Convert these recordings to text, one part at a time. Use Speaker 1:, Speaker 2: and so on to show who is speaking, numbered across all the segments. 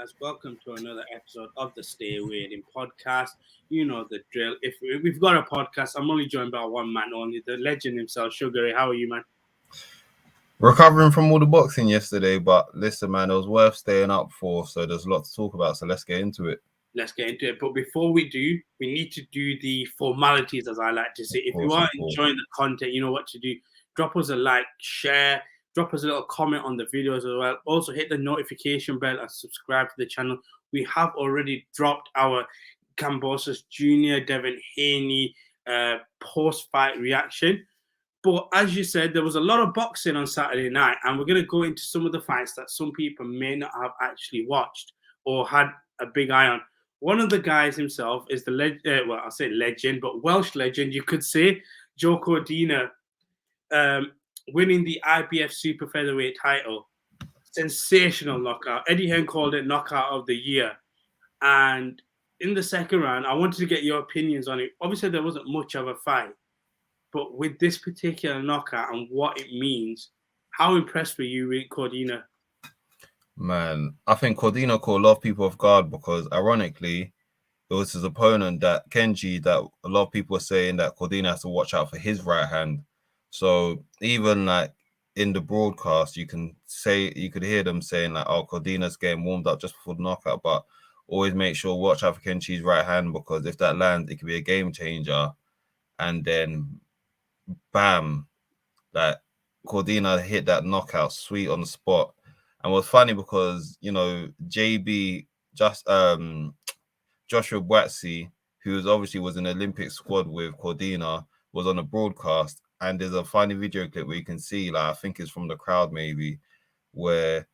Speaker 1: guys. Welcome to another episode of the Stayweighedin Podcast. You know the drill. If we've got a podcast, I'm only joined by one man only, the legend himself, Sugar Ray. How are you, man?
Speaker 2: Recovering from all the boxing yesterday, but listen, man, it was worth staying up for, so there's a lot to talk about, so let's get into it.
Speaker 1: Let's get into it. But before we do, we need to do the formalities, as I like to say. If you are enjoying the content, you know what to do. Drop us a like, share, drop us a little comment on the videos as well. Also, hit the notification bell and subscribe to the channel. We have already dropped our Cambosos Jr., Devin Haney post-fight reaction. But as you said, there was a lot of boxing on Saturday night, and we're going to go into some of the fights that some people may not have actually watched or had a big eye on. One of the guys himself is the I'll say legend, but Welsh legend, you could say, Joe Cordina, winning the IBF Super Featherweight title. Sensational knockout. Eddie Hearn called it knockout of the year. And in the second round, I wanted to get your opinions on it. Obviously, there wasn't much of a fight. But with this particular knockout and what it means, how impressed were you with Cordina?
Speaker 2: Man, I think Cordina caught a lot of people off guard because, ironically, it was his opponent, that Kenichi, that a lot of people were saying that Cordina has to watch out for his right hand. So even like in the broadcast, you could hear them saying like, "Oh, Cordina's getting warmed up just before the knockout," but always make sure watch out for Kenichi's right hand, because if that lands, it could be a game changer. And then, bam, like Cordina hit that knockout sweet on the spot. And what's funny because, you know, Joshua Buatsi, who was in the Olympic squad with Cordina, was on the broadcast. And there's a funny video clip where you can see, like, I think it's from the crowd maybe, where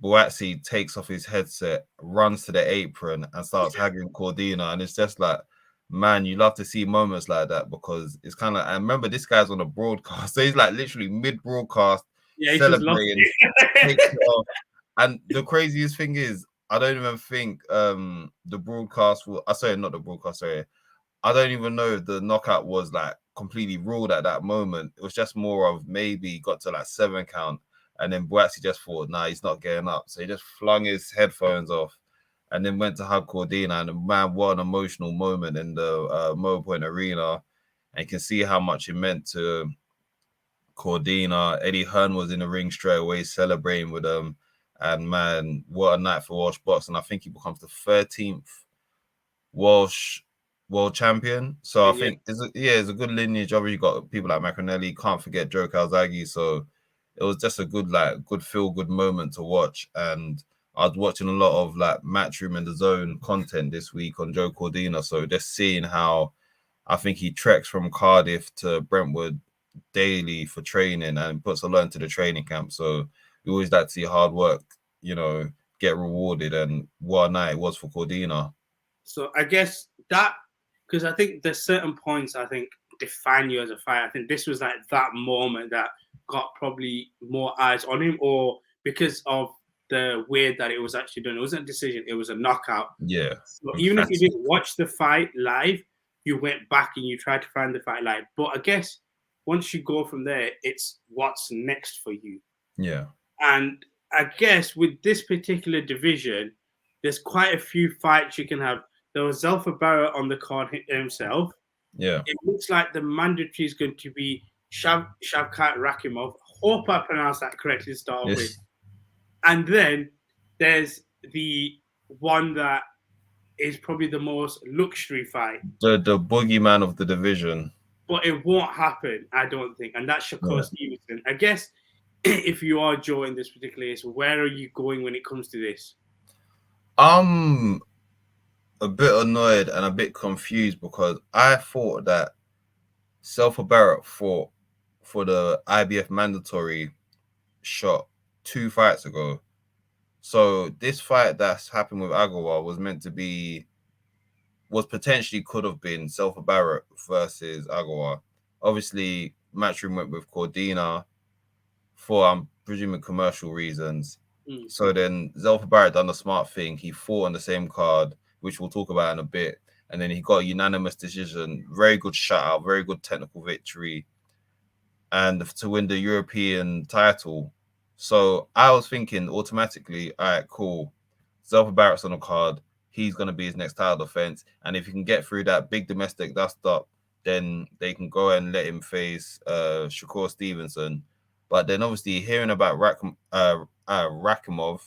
Speaker 2: Buatsi takes off his headset, runs to the apron and starts hugging Cordina. And it's just like, man, you love to see moments like that, because it's kind of, I remember this guy's on a broadcast, so he's like literally mid-broadcast, celebrating, takes it off. And the craziest thing is, I don't even think the broadcast will, not the broadcast, sorry, I don't even know if the knockout was like completely ruled at that moment. It was just more of maybe got to like 7 count, and then Buatsi just thought, nah, he's not getting up, so he just flung his headphones off and then went to hug Cordina. And man, what an emotional moment in the Mo Point Arena. And you can see how much it meant to Cordina. Eddie Hearn was in the ring straight away celebrating with them. And man, what a night for Welsh boxing. I think he becomes the 13th Welsh world champion. So I think it's a good lineage. Obviously, you got people like Macronelli, can't forget Joe Calzaghe. So it was just a good feel-good moment to watch. And I was watching a lot of like Matchroom and the Zone content this week on Joe Cordina. So just seeing how I think he treks from Cardiff to Brentwood daily for training and puts a lot into the training camp. So we always like to see hard work, you know, get rewarded. And what a night it was for Cordina.
Speaker 1: So I guess that, because I think there's certain points I think define you as a fighter. I think this was like that moment that got probably more eyes on him, or because of the way that it was actually done. It wasn't a decision, it was a knockout.
Speaker 2: Yeah.
Speaker 1: So even if you didn't watch the fight live, you went back and you tried to find the fight live. But I guess once you go from there, it's what's next for you.
Speaker 2: Yeah.
Speaker 1: And I guess with this particular division, there's quite a few fights you can have. There was Zelfa Barret on the card himself.
Speaker 2: Yeah.
Speaker 1: It looks like the mandatory is going to be Shavkat Rakimov. Hope I pronounced that correctly to start with. And then there's the one that is probably the most luxury fight.
Speaker 2: The boogeyman of the division.
Speaker 1: But it won't happen, I don't think. And that's Shakur Stevenson. I guess if you are Joe in this particular case, where are you going when it comes to this?
Speaker 2: I'm a bit annoyed and a bit confused, because I thought that Zelfa Barret fought for the IBF mandatory shot 2 fights ago. So this fight that's happened with Ogawa potentially could have been Zelfa Barret versus Ogawa. Obviously, Matchroom went with Cordina for, I'm presuming, commercial reasons. So then Zelfa Barret done the smart thing. He fought on the same card, which we'll talk about in a bit. And then he got a unanimous decision. Very good shutout, very good technical victory. And to win the European title. So I was thinking automatically, all right, cool. Zelfa Barrett's on the card. He's going to be his next title defense. And if he can get through that big domestic dust up, then they can go and let him face Shakur Stevenson. But then obviously hearing about Rakimov,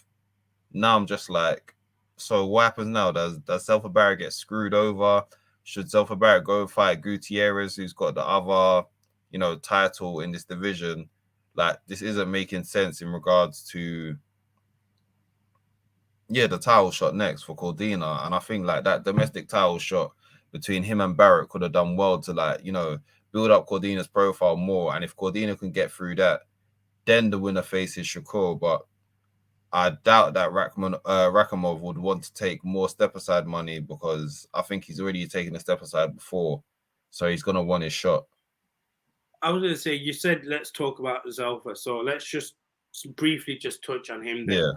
Speaker 2: now I'm just like, so what happens now? Does Zelfa Barrett get screwed over? Should Zelfa Barrett go fight Gutierrez, who's got the other, title in this division? Like, this isn't making sense in regards to, the title shot next for Cordina. And I think like that domestic title shot between him and Barrett could have done well to build up Cordina's profile more. And if Cordina can get through that, then the winner faces Shakur. But I doubt that Rakimov would want to take more step-aside money, because I think he's already taken a step-aside before. So he's going to want his shot.
Speaker 1: I was going to say, you said let's talk about Zelfa. So let's just briefly just touch on him then.
Speaker 2: Yeah.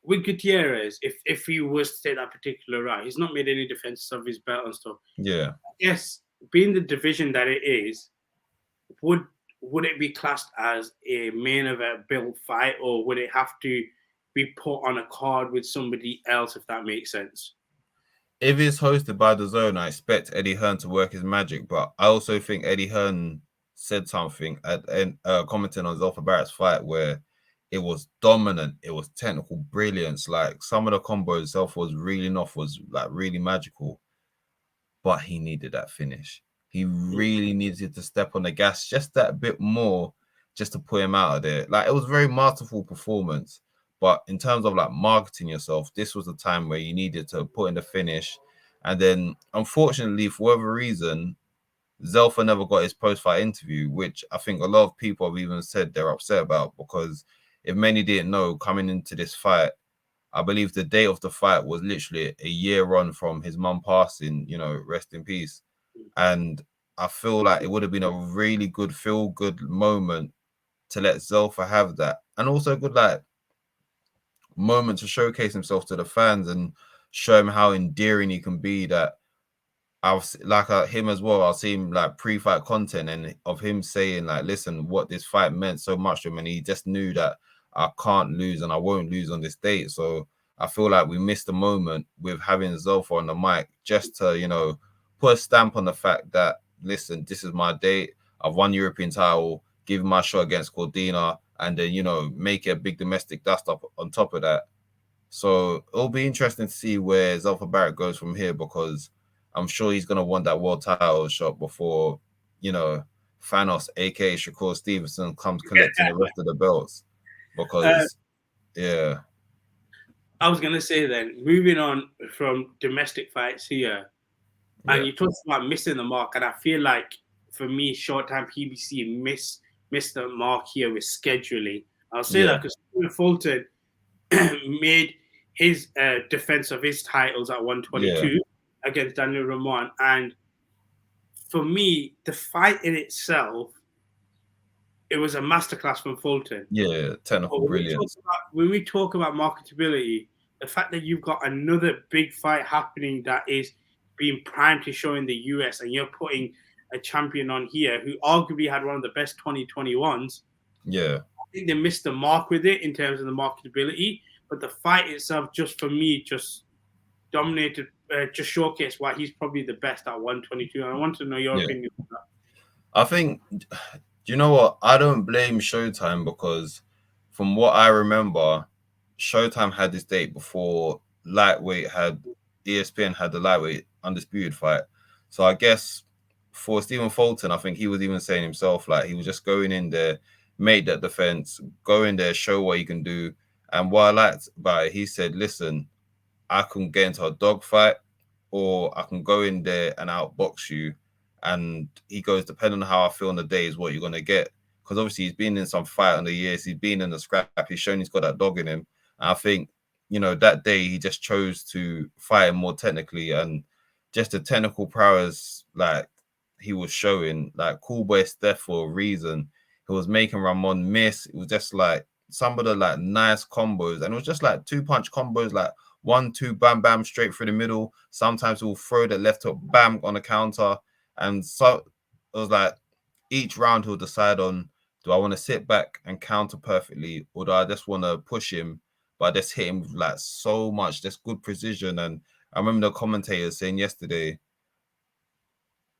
Speaker 1: With Gutierrez, if he was to take that particular route, he's not made any defenses of his belt and stuff.
Speaker 2: Yeah.
Speaker 1: Yes, being the division that it is, would it be classed as a main event built fight, or would it have to be put on a card with somebody else, if that makes sense?
Speaker 2: If it's hosted by DAZN, I expect Eddie Hearn to work his magic, but I also think Eddie Hearn said something commenting on Zelfa Barrett's fight where it was dominant, it was technical brilliance. Like, some of the combos Zelfa was reeling off was like really magical, but he needed that finish. He really needed to step on the gas just that bit more, just to put him out of there. Like, it was a very masterful performance, but in terms of like marketing yourself, this was the time where you needed to put in the finish. And then, unfortunately, for whatever reason, Zelfa never got his post-fight interview, which I think a lot of people have even said they're upset about, because if many didn't know, coming into this fight, I believe the day of the fight was literally a year on from his mum passing, rest in peace. And I feel like it would have been a really good feel-good moment to let Zelfa have that. And also a good moment to showcase himself to the fans and show him how endearing he can be. That him as well, I'll see him like pre-fight content and of him saying like, listen, what this fight meant so much to him, and he just knew that I can't lose and I won't lose on this date. So I feel like we missed the moment with having Zelfa on the mic just to, put a stamp on the fact that, listen, this is my date. I've won European title, give my shot against Cordina, and then, make it a big domestic dust up on top of that. So it'll be interesting to see where Zelfa Barrett goes from here, because I'm sure he's going to want that world title shot before, Thanos, aka Shakur Stevenson, comes collecting the rest of the belts. Because,
Speaker 1: I was going to say then, moving on from domestic fights here, and you talked about missing the mark, and I feel like, for me, short-time PBC missed the mark here with scheduling. I'll say that because Stephen Fulton made his defense of his titles at 122 against Daniel Ramon, and for me, the fight in itself, it was a masterclass from Fulton.
Speaker 2: Yeah, technical brilliance.
Speaker 1: When we talk about marketability, the fact that you've got another big fight happening that is being primed to show in the US, and you're putting a champion on here who arguably had one of the best 2021s.
Speaker 2: Yeah.
Speaker 1: I think they missed the mark with it in terms of the marketability, but the fight itself, just for me, just dominated, just showcased why he's probably the best at 122. And I want to know your opinion on that.
Speaker 2: I think, you know what? I don't blame Showtime, because from what I remember, Showtime had this date before ESPN had the lightweight undisputed fight. So I guess for Stephen Fulton, I think he was even saying himself, like, he was just going in there, made that defense, go in there, show what he can do. And what I liked about it, he said, listen, I can get into a dogfight, or I can go in there and outbox you. And he goes, depending on how I feel on the day is what you're going to get. Because obviously he's been in some fight in the years. He's been in the scrap. He's shown he's got that dog in him. And I think, that day he just chose to fight him more technically, and just the technical prowess, like, he was showing, like, cool boy Steph for a reason. He was making Ramon miss. It was just like some of the like nice combos. And it was just like 2-punch combos, like 1-2, bam, bam, straight through the middle. Sometimes he'll throw the left hook, bam, on the counter. And so it was like each round he'll decide on, do I want to sit back and counter perfectly, or do I just want to push him but just hit him with like so much, just good precision. And I remember the commentator saying yesterday,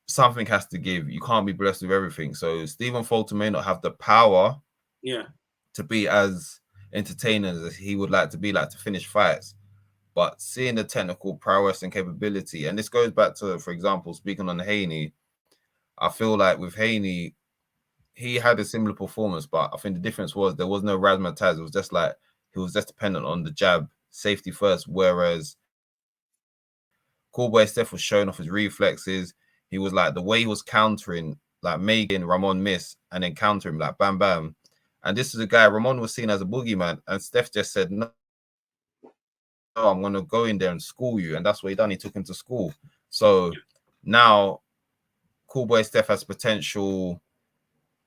Speaker 2: something has to give. You can't be blessed with everything. So Stephen Fulton may not have the power, to be as entertaining as he would like to finish fights. But seeing the technical prowess and capability, and this goes back to, for example, speaking on Haney, I feel like with Haney, he had a similar performance, but I think the difference was there was no razzmatazz. It was just like he was just dependent on the jab, safety first. Whereas Cowboy Steph was showing off his reflexes. He was like the way he was countering, like making Ramon miss and then counter him like bam bam. And this is a guy Ramon was seen as a boogeyman, and Steph just said no. I'm gonna go in there and school you, and that's what he done. He took him to school. So now, Cowboy Steph has potential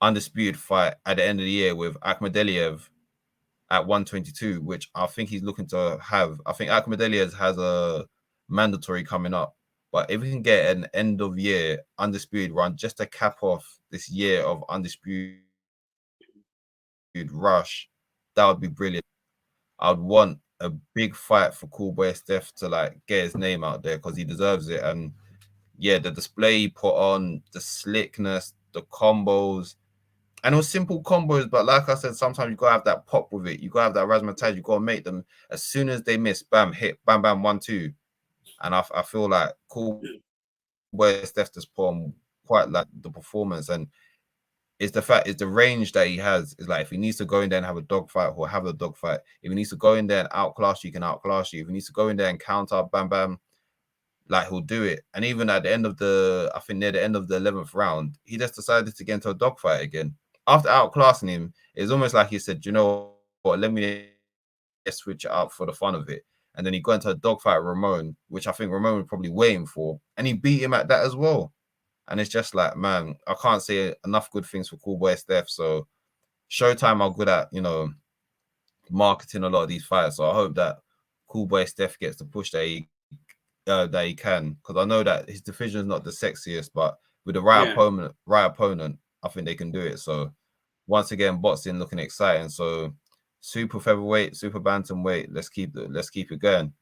Speaker 2: undisputed fight at the end of the year with Akhmadaliev at 122, which I think he's looking to have. I think Akhmadaliev has a mandatory coming up, but if we can get an end of year undisputed run just to cap off this year of undisputed rush, that would be brilliant. I'd want a big fight for Cowboy Steph to like get his name out there because he deserves it. And yeah, the display he put on, the slickness, the combos, and it was simple combos, but like I said, sometimes you gotta have that pop with it. You gotta have that razzmatazz. You gotta make them as soon as they miss, bam, hit, bam, bam, 1-2. And I feel like Cowboy Steph just put on quite like the performance, and it's the range that he has. Is like if he needs to go in there and have a dogfight, or have a dogfight. If he needs to go in there and outclass you, he can outclass you. If he needs to go in there and counter, bam, bam, like he'll do it. And even at the end of I think near the end of the 11th round, he just decided to get into a dogfight again. After outclassing him, it's almost like he said, you know what, let me switch it up for the fun of it. And then he got into a dogfight with Ramon, which I think Ramon was probably waiting for, and he beat him at that as well. And it's just like, man, I can't say enough good things for Cowboy Steph. So Showtime are good at, marketing a lot of these fights. So I hope that Cowboy Steph gets the push that he can, because I know that his division is not the sexiest, but with the right opponent, I think they can do it. So once again, boxing looking exciting. So super featherweight, super bantamweight, let's keep it going.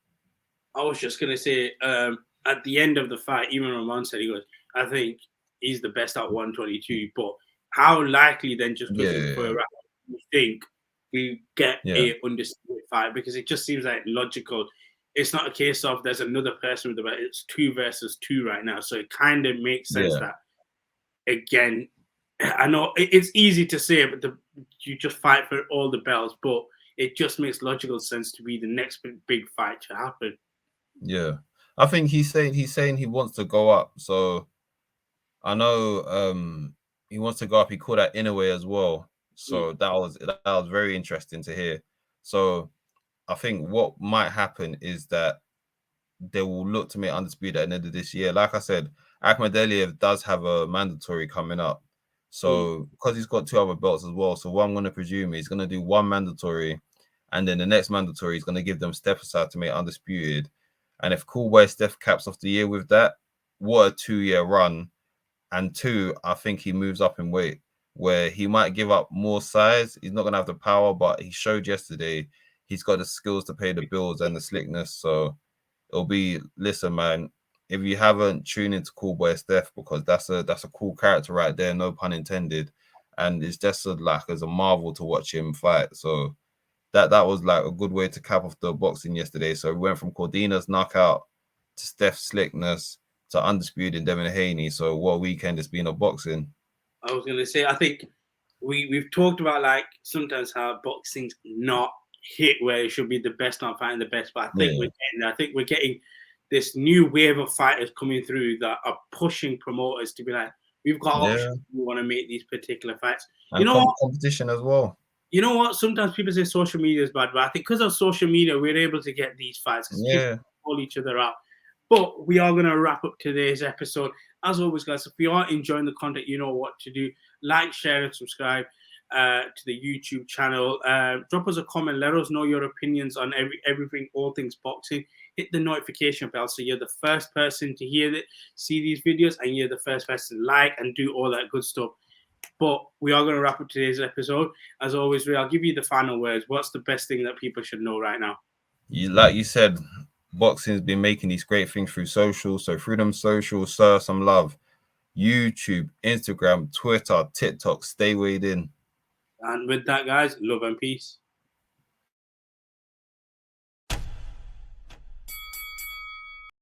Speaker 1: I was just gonna say, at the end of the fight, even Ramon said, he goes, I think he's the best at 122. But how likely then, just looking for a round, you think we get a undisputed fight? Because it just seems like logical. It's not a case of there's another person with the belt. It's 2 versus 2 right now. So it kind of makes sense that, again, I know it's easy to say, but you just fight for all the belts, but it just makes logical sense to be the next big fight to happen.
Speaker 2: Yeah, I think he's saying he wants to go up. So I know he wants to go up. He called that Inoue as well. So that was very interesting to hear. So I think what might happen is that they will look to make undisputed at the end of this year. Like I said, Akhmadaliev does have a mandatory coming up. So because he's got 2 other belts as well, so what I'm going to presume he's going to do 1 mandatory, and then the next mandatory is going to give them step aside to make undisputed. And if Cowboy Steph caps off the year with that, what a 2-year run. And 2, I think he moves up in weight, where he might give up more size. He's not going to have the power, but he showed yesterday he's got the skills to pay the bills and the slickness. So it'll be, listen, man, if you haven't tuned into Cowboy Steph, because that's a cool character right there, no pun intended. And it's just as a marvel to watch him fight. So that was like a good way to cap off the boxing yesterday. So we went from Cordina's knockout to Steph's slickness to undisputed Devin Haney. So what a weekend it's been of boxing.
Speaker 1: I was gonna say, I think we've talked about like sometimes how boxing's not hit where it should be the best not fighting the best, but I think we're getting this new wave of fighters coming through that are pushing promoters to be like, we've got options. We want to make these particular fights.
Speaker 2: And competition as well.
Speaker 1: You know what? Sometimes people say social media is bad, but I think because of social media, we're able to get these fights because people call each other out. But we are going to wrap up today's episode. As always, guys, if you are enjoying the content, you know what to do. Like, share, and subscribe to the YouTube channel. Drop us a comment. Let us know your opinions on everything, all things boxing. Hit the notification bell so you're the first person to see these videos, and you're the first person to like and do all that good stuff. But we are going to wrap up today's episode. As always, Ray, I'll give you the final words. What's the best thing that people should know right now?
Speaker 2: Like you said, boxing's been making these great things through social. So through them social, sir, some love. YouTube, Instagram, Twitter, TikTok, stay weighed in.
Speaker 1: And with that, guys, love and peace.